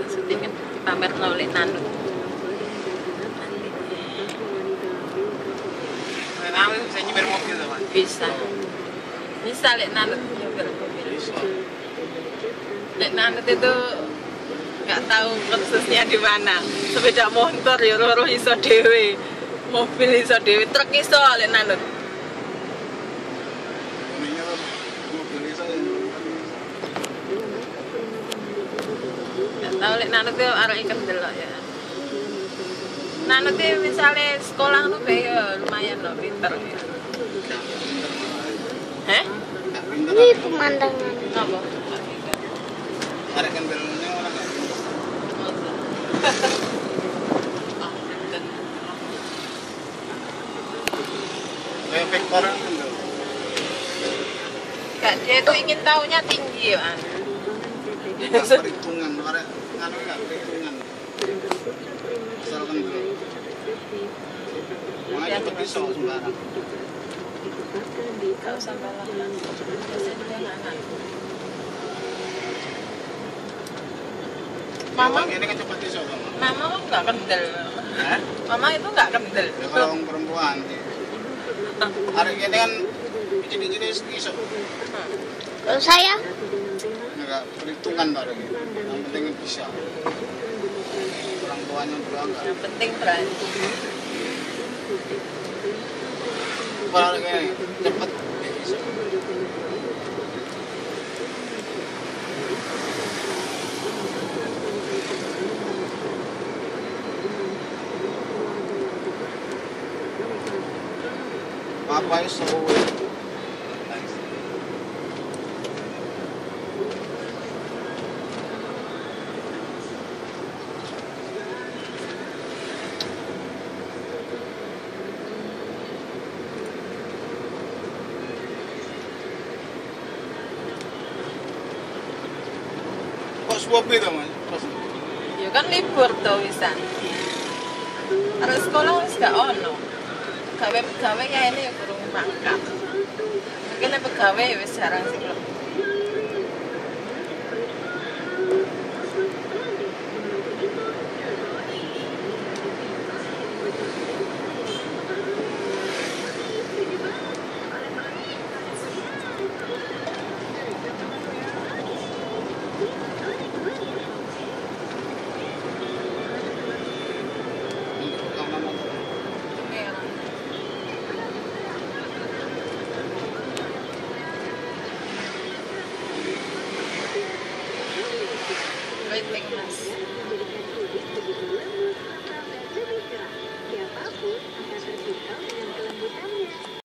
syutingan pamer nolak nanut. Nanti bisa nyeber mobil tuh, Mas? Bisa. Bisa lek nanut nyeber mobil. Bisa. Lek nanut itu nggak tahu kursusnya di mana. Sepeda motor ya loro iso dhewe. Mobil iso dhewe, truk iso lek nanut. Ininya tuh mobil bisa ya. Nggak tahu lek nanut itu arek ikan delok ya. Nanut itu misalnya sekolah nu ya lumayan loh, pinter ya. Heh? Ini pemandangan. Apa? Ada kan belnya orang nggak? Kayak vektor kan tuh. Kak, dia itu ingin tahunya tinggi ya. Nggak perhitungan, orang nganu nggak perhitungan. Asalkan dulu. Makanya cepet bisa sembarang. Gak usah balap. Biasanya dia anak. Mama, Ini kan cepet bisa sama. mama kok nggak kendel. Hah? Mama itu nggak kendel. Ya kalau orang perempuan. Hari ini kan jadi iso. Kalau saya Nggak perhitungan baru gitu. Yang penting bisa. Orang tuanya juga enggak. Yang penting berani. Kalau kayak cepet bisa. Apa itu sebuah kok sebuah itu mas? Ya kan libur tuh wisan. Harus sekolah harus gak ono. Gawe ya ini ya kurang mangkat. Mungkin nek pegawai ya wis jarang sih. Waiting mas.